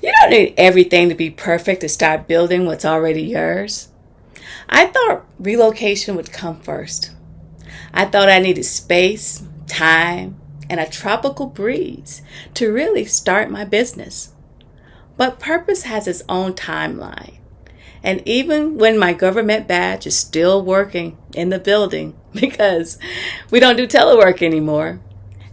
You don't need everything to be perfect to start building what's already yours. I thought relocation would come first. I thought I needed space, time, and a tropical breeze to really start my business. But purpose has its own timeline. And even when my government badge is still working in the building because we don't do telework anymore,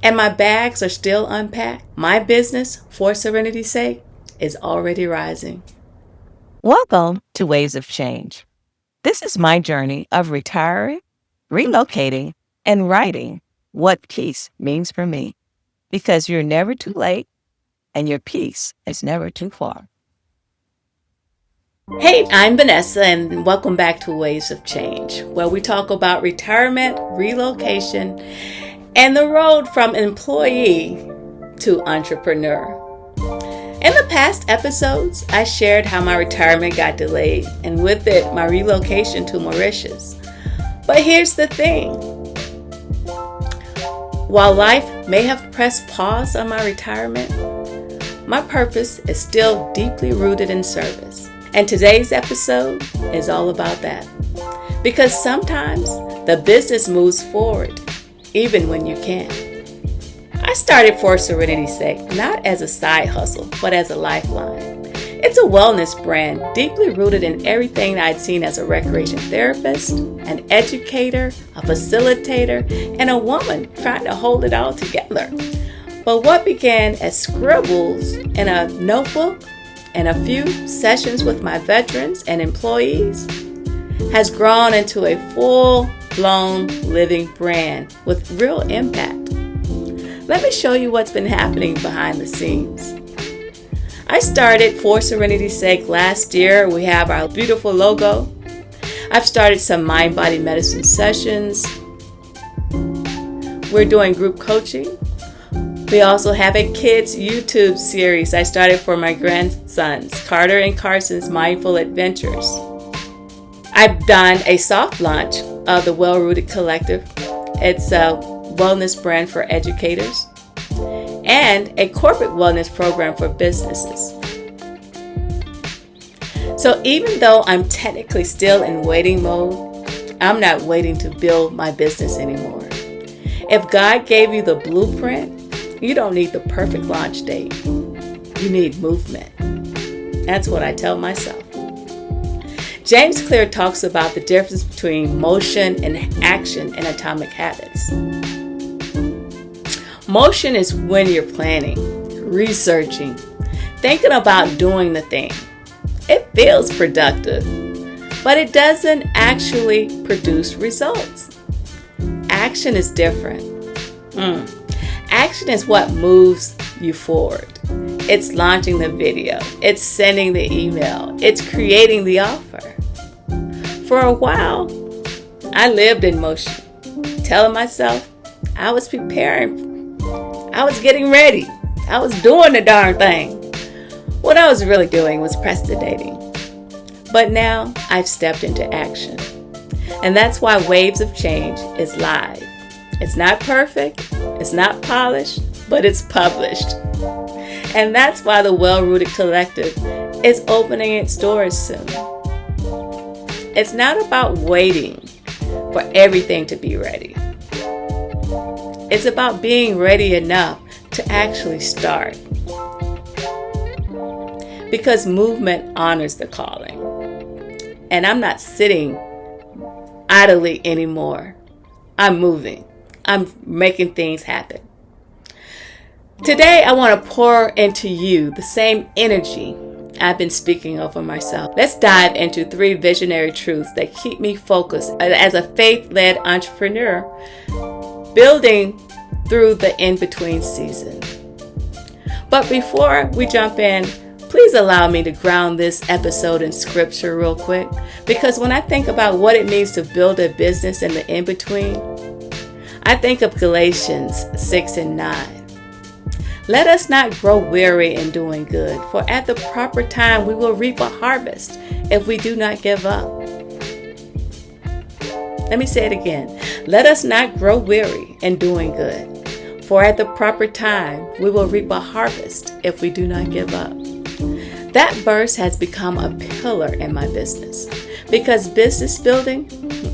and my bags are still unpacked, my business, For Serenity Sake, is already rising. Welcome to Waves of Change. This is my journey of retiring, relocating, and writing what peace means for me. Because you're never too late and your peace is never too far. Hey, I'm Vanessa, and welcome back to Waves of Change, where we talk about retirement, relocation, and the road from employee to entrepreneur. In the past episodes, I shared how my retirement got delayed, and with it, my relocation to Mauritius. But here's the thing. While life may have pressed pause on my retirement, my purpose is still deeply rooted in service. And today's episode is all about that. Because sometimes the business moves forward, even when you can't. I started For Serenity Sake not as a side hustle, but as a lifeline. It's a wellness brand deeply rooted in everything I'd seen as a recreation therapist, an educator, a facilitator, and a woman trying to hold it all together. But what began as scribbles in a notebook and a few sessions with my veterans and employees has grown into a full-blown living brand with real impact. Let me show you what's been happening behind the scenes. I started For Serenity Sake last year. We have our beautiful logo. I've started some mind-body medicine sessions. We're doing group coaching. We also have a kids YouTube series I started for my grandsons, Carter and Carson's Mindful Adventures. I've done a soft launch of the Well-Rooted Collective. It's a wellness brand for educators and a corporate wellness program for businesses. So even though I'm technically still in waiting mode, I'm not waiting to build my business anymore. If God gave you the blueprint, you don't need the perfect launch date. You need movement. That's what I tell myself. James Clear talks about the difference between motion and action in Atomic Habits. Motion is when you're planning, researching, thinking about doing the thing. It feels productive, but it doesn't actually produce results. Action is different. Action is what moves you forward. It's launching the video. It's sending the email. It's creating the offer. For a while, I lived in motion, telling myself I was preparing. I was getting ready. I was doing the darn thing. What I was really doing was procrastinating. But now I've stepped into action. And that's why Waves of Change is live. It's not perfect, it's not polished, but it's published. And that's why the Well-Rooted Collective is opening its doors soon. It's not about waiting for everything to be ready. It's about being ready enough to actually start. Because movement honors the calling. And I'm not sitting idly anymore. I'm moving. I'm making things happen. Today, I want to pour into you the same energy I've been speaking over myself. Let's dive into 3 visionary truths that keep me focused as a faith-led entrepreneur, building through the in-between season. But before we jump in, please allow me to ground this episode in scripture real quick, because when I think about what it means to build a business in the in-between, I think of Galatians 6 and 9. Let us not grow weary in doing good, for at the proper time we will reap a harvest if we do not give up. Let me say it again. Let us not grow weary in doing good, for at the proper time we will reap a harvest if we do not give up. That verse has become a pillar in my business because business building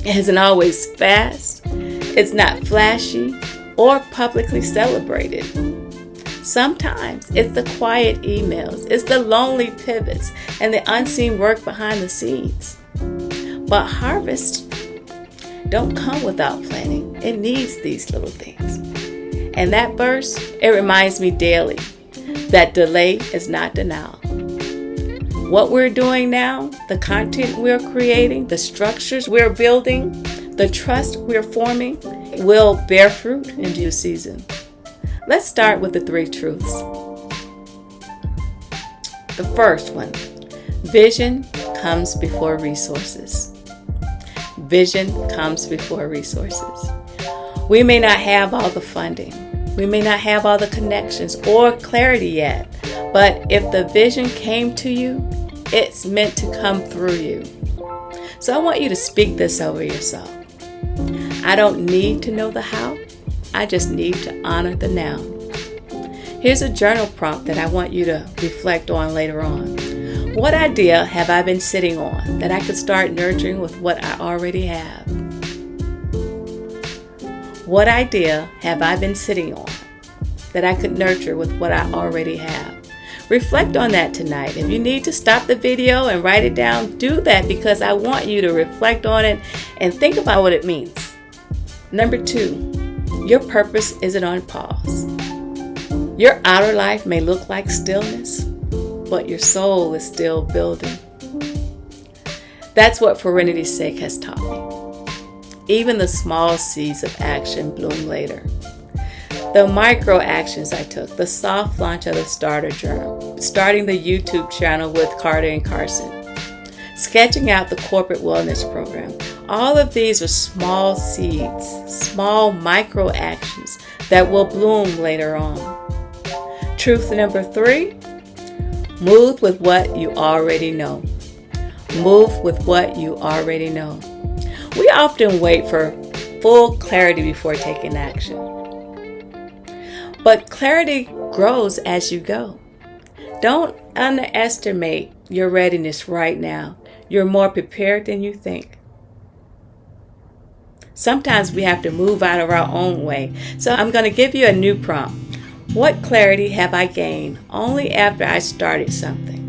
isn't always fast, it's not flashy or publicly celebrated. Sometimes it's the quiet emails, it's the lonely pivots, and the unseen work behind the scenes. But harvest don't come without planning. It needs these little things. And that verse, it reminds me daily that delay is not denial. What we're doing now, the content we're creating, the structures we're building, the trust we're forming will bear fruit in due season. Let's start with the 3 truths. The first one, vision comes before resources. Vision comes before resources. We may not have all the funding. We may not have all the connections or clarity yet. But if the vision came to you, it's meant to come through you. So I want you to speak this over yourself. I don't need to know the how. I just need to honor the now. Here's a journal prompt that I want you to reflect on later on. What idea have I been sitting on that I could start nurturing with what I already have? What idea have I been sitting on that I could nurture with what I already have? Reflect on that tonight. If you need to stop the video and write it down, do that because I want you to reflect on it and think about what it means. Number 2, your purpose isn't on pause. Your outer life may look like stillness, but your soul is still building. That's what For Serenity Sake has taught me. Even the small seeds of action bloom later. The micro actions I took, the soft launch of the starter journal, starting the YouTube channel with Carter and Carson, sketching out the corporate wellness program. All of these are small seeds, small micro actions that will bloom later on. Truth number 3, move with what you already know. Move with what you already know. We often wait for full clarity before taking action. But clarity grows as you go. Don't underestimate your readiness right now. You're more prepared than you think. Sometimes we have to move out of our own way. So I'm going to give you a new prompt. What clarity have I gained only after I started something?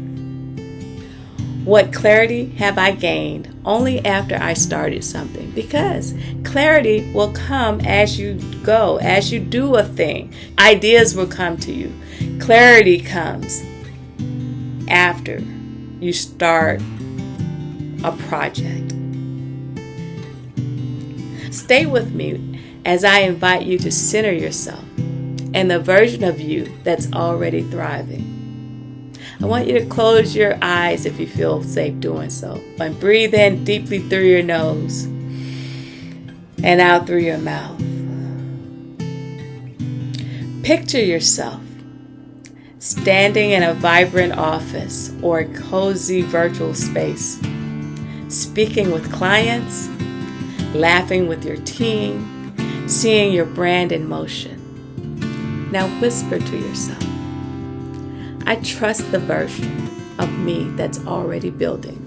What clarity have I gained only after I started something? Because clarity will come as you go, as you do a thing. Ideas will come to you. Clarity comes after you start a project. Stay with me as I invite you to center yourself and the version of you that's already thriving. I want you to close your eyes if you feel safe doing so. And breathe in deeply through your nose and out through your mouth. Picture yourself standing in a vibrant office or a cozy virtual space, speaking with clients, laughing with your team, seeing your brand in motion. Now whisper to yourself, I trust the version of me that's already building.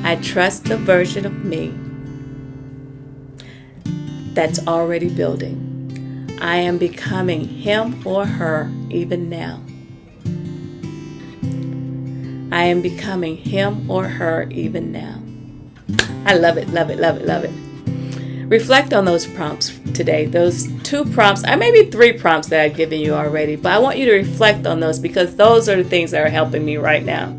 I trust the version of me that's already building. I am becoming him or her even now. I am becoming him or her even now. I love it, love it, love it, love it. Reflect on those prompts today. Those 2 prompts, or maybe 3 prompts that I've given you already, but I want you to reflect on those because those are the things that are helping me right now.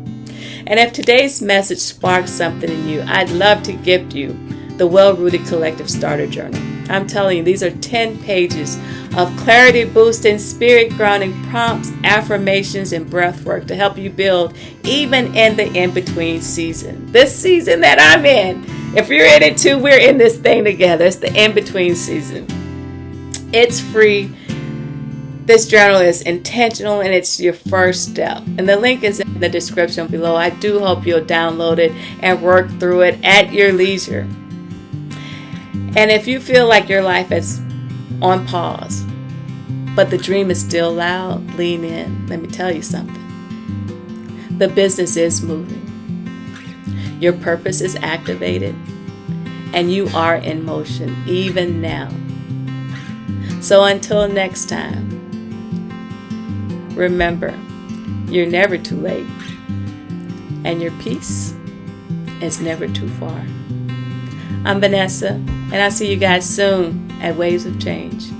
And if today's message sparks something in you, I'd love to gift you the Well-Rooted Collective Starter Journal. I'm telling you, these are 10 pages of clarity boosting, spirit grounding prompts, affirmations, and breath work to help you build even in the in-between season. This season that I'm in, if you're in it too, we're in this thing together. It's the in-between season. It's free. This journal is intentional and it's your first step. And the link is in the description below. I do hope you'll download it and work through it at your leisure. And if you feel like your life is on pause, but the dream is still loud. Lean in. Let me tell you something. The business is moving. Your purpose is activated, and you are in motion even now. So until next time, remember, you're never too late, and your peace is never too far. I'm Vanessa, and I'll see you guys soon at Waves of Change.